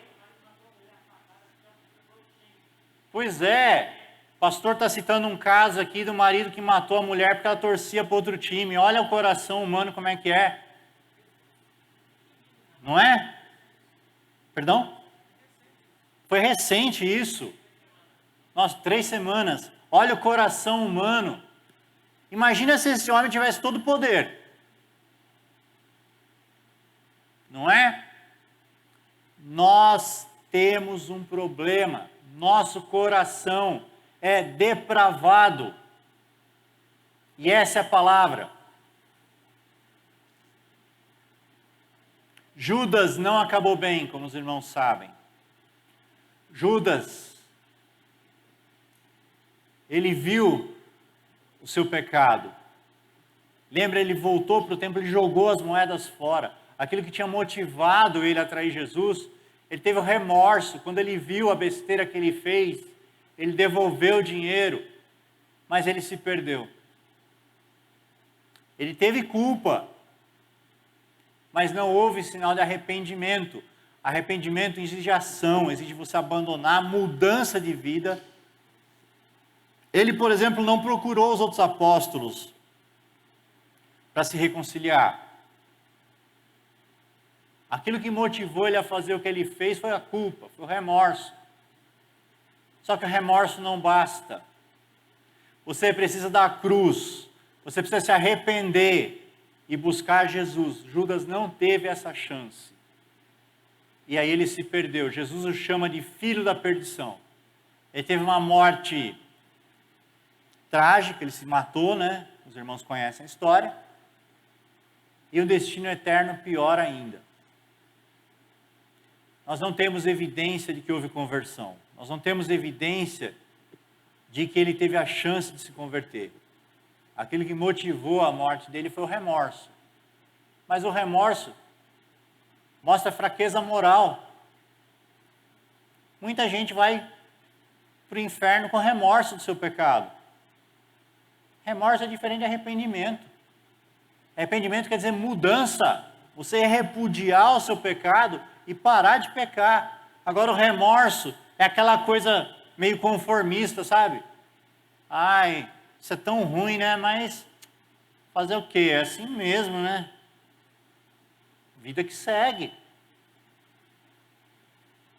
Pois é, o pastor está citando um caso aqui do marido que matou a mulher porque ela torcia para outro time. Olha o coração humano como é que é. Não é? Perdão? Foi recente isso. Nossa, 3 semanas. Olha o coração humano. Imagina se esse homem tivesse todo o poder. Não é? Nós temos um problema. Nosso coração é depravado. E essa é a palavra. Judas não acabou bem, como os irmãos sabem. Judas, ele viu o seu pecado. Lembra, ele voltou para o templo, ele jogou as moedas fora. Aquilo que tinha motivado ele a trair Jesus, ele teve o remorso. Quando ele viu a besteira que ele fez, ele devolveu o dinheiro, mas ele se perdeu. Ele teve culpa, mas não houve sinal de arrependimento. Arrependimento exige ação, exige você abandonar, mudança de vida. Ele, por exemplo, não procurou os outros apóstolos para se reconciliar. Aquilo que motivou ele a fazer o que ele fez foi a culpa, foi o remorso. Só que o remorso não basta. Você precisa da cruz, você precisa se arrepender e buscar Jesus. Judas não teve essa chance. E aí ele se perdeu. Jesus o chama de filho da perdição. Ele teve uma morte trágica, ele se matou, né? Os irmãos conhecem a história. E o destino eterno pior ainda. Nós não temos evidência de que houve conversão. Nós não temos evidência de que ele teve a chance de se converter. Aquilo que motivou a morte dele foi o remorso. Mas o remorso mostra fraqueza moral. Muita gente vai para o inferno com remorso do seu pecado. Remorso é diferente de arrependimento. Arrependimento quer dizer mudança. Você repudiar o seu pecado e parar de pecar. Agora o remorso é aquela coisa meio conformista, sabe? Ai, isso é tão ruim, né? Mas fazer o quê? É assim mesmo, né? Vida que segue.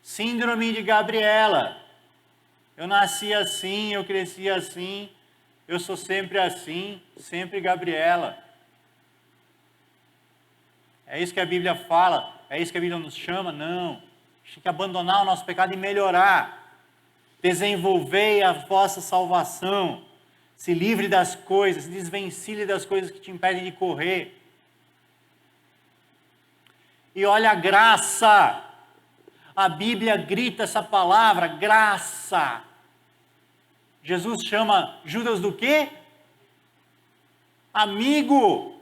Síndrome de Gabriela. Eu nasci assim, eu cresci assim, eu sou sempre assim, sempre Gabriela. É isso que a Bíblia fala, é isso que a Bíblia nos chama? Não. A gente tem que abandonar o nosso pecado e melhorar. Desenvolvei a vossa salvação. Se livre das coisas, se desvencilhe das coisas que te impedem de correr. E olha a graça. A Bíblia grita essa palavra, graça. Jesus chama Judas do quê? Amigo.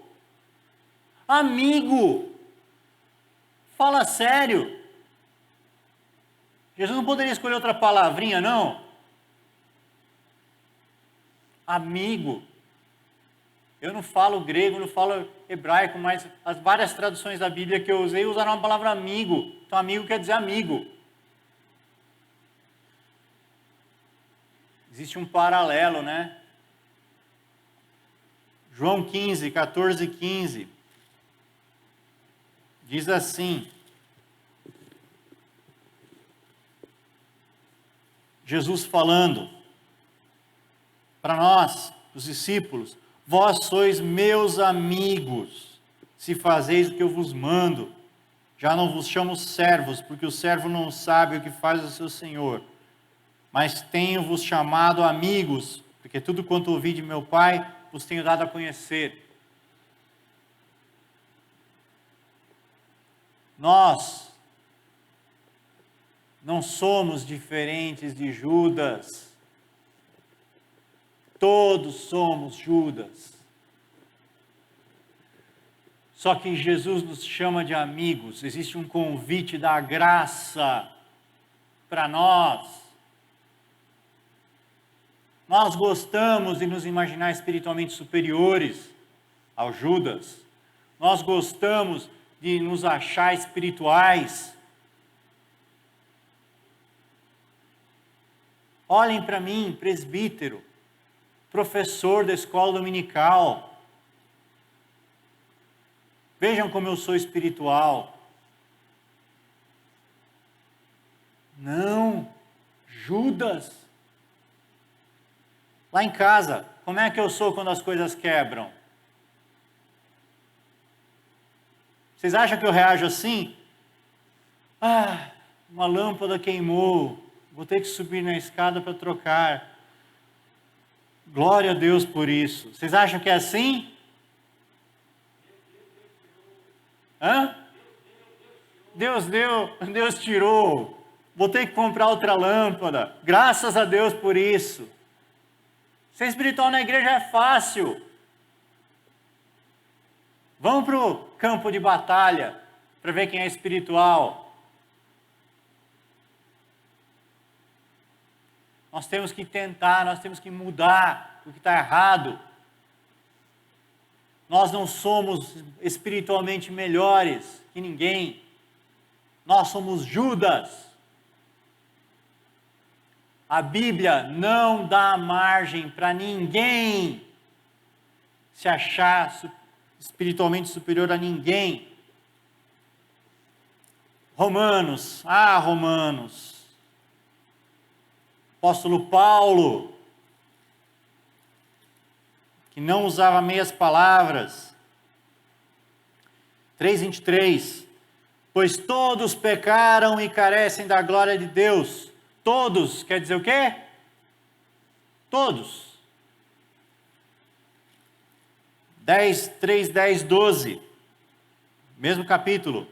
Amigo. Fala sério. Jesus não poderia escolher outra palavrinha, não? Amigo. Eu não falo grego, não falo hebraico, mas as várias traduções da Bíblia que eu usei usaram a palavra amigo. Então, amigo quer dizer amigo. Existe um paralelo, né? João 15, 14 e 15. Diz assim: Jesus falando para nós, os discípulos: vós sois meus amigos, se fazeis o que eu vos mando. Já não vos chamo servos, porque o servo não sabe o que faz o seu senhor. Mas tenho-vos chamado amigos, porque tudo quanto ouvi de meu Pai, vos tenho dado a conhecer. Nós não somos diferentes de Judas. Todos somos Judas. Só que Jesus nos chama de amigos. Existe um convite da graça para nós. Nós gostamos de nos imaginar espiritualmente superiores ao Judas. Nós gostamos de nos achar espirituais. Olhem para mim, presbítero, professor da escola dominical. Vejam como eu sou espiritual. Não, Judas. Lá em casa, como é que eu sou quando as coisas quebram? Vocês acham que eu reajo assim? Ah, uma lâmpada queimou, vou ter que subir na escada para trocar. Glória a Deus por isso. Vocês acham que é assim? Hã? Deus deu, Deus tirou. Vou ter que comprar outra lâmpada. Graças a Deus por isso. Ser espiritual na igreja é fácil. Vamos para o campo de batalha para ver quem é espiritual. Nós temos que tentar, nós temos que mudar o que está errado. Nós não somos espiritualmente melhores que ninguém. Nós somos Judas. A Bíblia não dá margem para ninguém se achar espiritualmente superior a ninguém. Romanos. Apóstolo Paulo, que não usava meias palavras. 3:23. Pois todos pecaram e carecem da glória de Deus. Todos, quer dizer o quê? Todos. 3, 10, 12. Mesmo capítulo.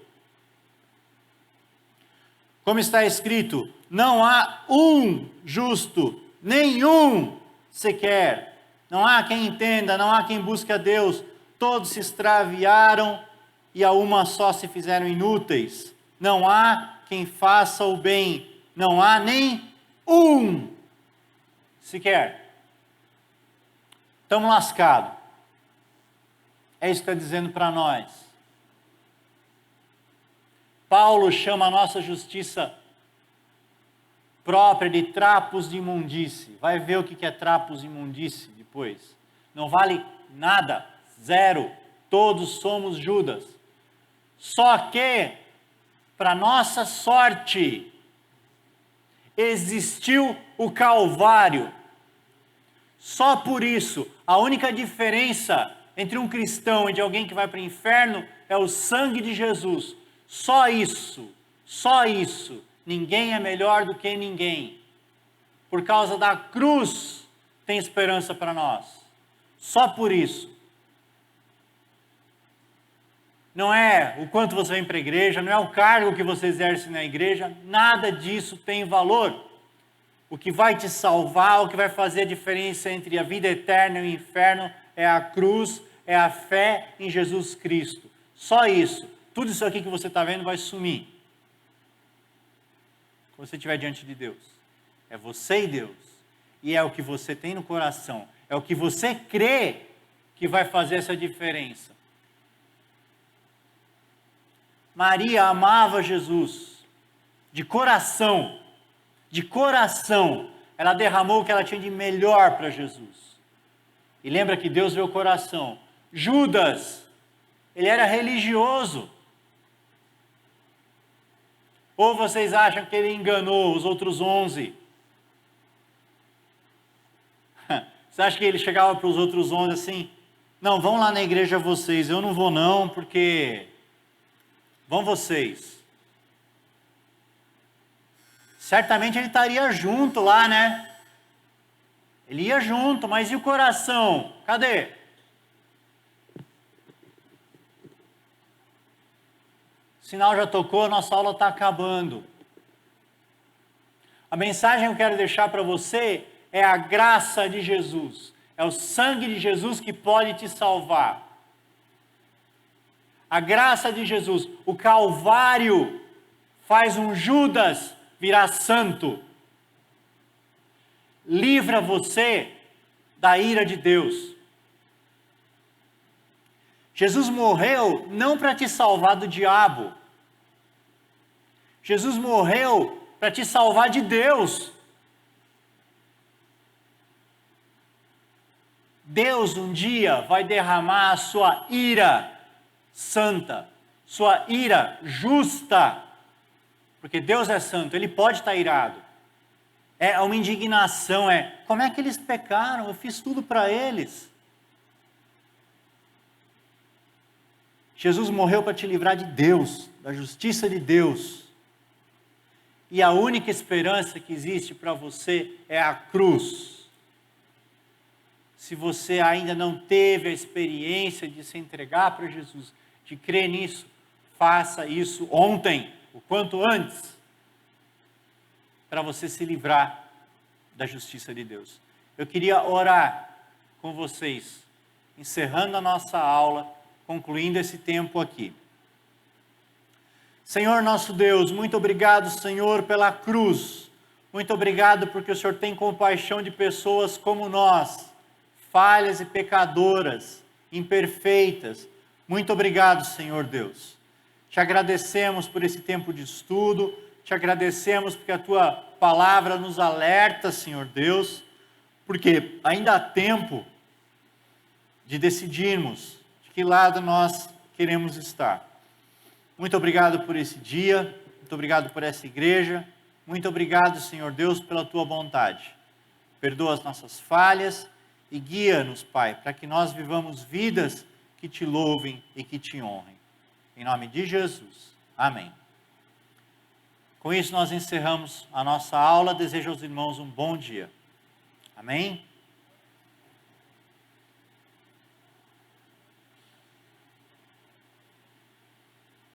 Como está escrito, não há um justo, nenhum sequer. Não há quem entenda, não há quem busque a Deus. Todos se extraviaram e a uma só se fizeram inúteis. Não há quem faça o bem. Não há nem um sequer. Estamos lascados. É isso que está dizendo para nós. Paulo chama a nossa justiça própria de trapos de imundície. Vai ver o que é trapos de imundície depois. Não vale nada, zero. Todos somos Judas. Só que, para nossa sorte, existiu o Calvário. Só por isso, a única diferença entre um cristão e de alguém que vai para o inferno é o sangue de Jesus. Só isso, só isso. Ninguém é melhor do que ninguém. Por causa da cruz, tem esperança para nós. Só por isso. Não é o quanto você vem para a igreja, não é o cargo que você exerce na igreja, nada disso tem valor. O que vai te salvar, o que vai fazer a diferença entre a vida eterna e o inferno é a cruz, é a fé em Jesus Cristo. Só isso. Tudo isso aqui que você está vendo vai sumir. Quando você estiver diante de Deus. É você e Deus. E é o que você tem no coração. É o que você crê que vai fazer essa diferença. Maria amava Jesus. De coração. De coração. Ela derramou o que ela tinha de melhor para Jesus. E lembra que Deus vê o coração. Judas, ele era religioso. Ou vocês acham que ele enganou os outros 11? Você acha que ele chegava para os outros 11 assim? Não, vão lá na igreja vocês, eu não vou não, porque... Vão vocês. Certamente ele estaria junto lá, né? Ele ia junto, mas e o coração? Cadê? O sinal já tocou, a nossa aula está acabando. A mensagem que eu quero deixar para você é a graça de Jesus. É o sangue de Jesus que pode te salvar. A graça de Jesus. O Calvário faz um Judas virar santo. Livra você da ira de Deus. Jesus morreu não para te salvar do diabo. Jesus morreu para te salvar de Deus. Deus um dia vai derramar a sua ira santa, sua ira justa, porque Deus é santo, Ele pode estar irado. É uma indignação, como é que eles pecaram? Eu fiz tudo para eles. Jesus morreu para te livrar de Deus, da justiça de Deus. E a única esperança que existe para você é a cruz. Se você ainda não teve a experiência de se entregar para Jesus, de crer nisso, faça isso ontem, o quanto antes, para você se livrar da justiça de Deus. Eu queria orar com vocês, encerrando a nossa aula, concluindo esse tempo aqui. Senhor nosso Deus, muito obrigado, Senhor, pela cruz. Muito obrigado porque o Senhor tem compaixão de pessoas como nós, falhas e pecadoras, imperfeitas. Muito obrigado, Senhor Deus. Te agradecemos por esse tempo de estudo, te agradecemos porque a Tua palavra nos alerta, Senhor Deus, porque ainda há tempo de decidirmos de que lado nós queremos estar. Muito obrigado por esse dia, muito obrigado por essa igreja, muito obrigado, Senhor Deus, pela Tua bondade. Perdoa as nossas falhas e guia-nos, Pai, para que nós vivamos vidas que Te louvem e que Te honrem. Em nome de Jesus. Amém. Com isso nós encerramos a nossa aula. Desejo aos irmãos um bom dia. Amém?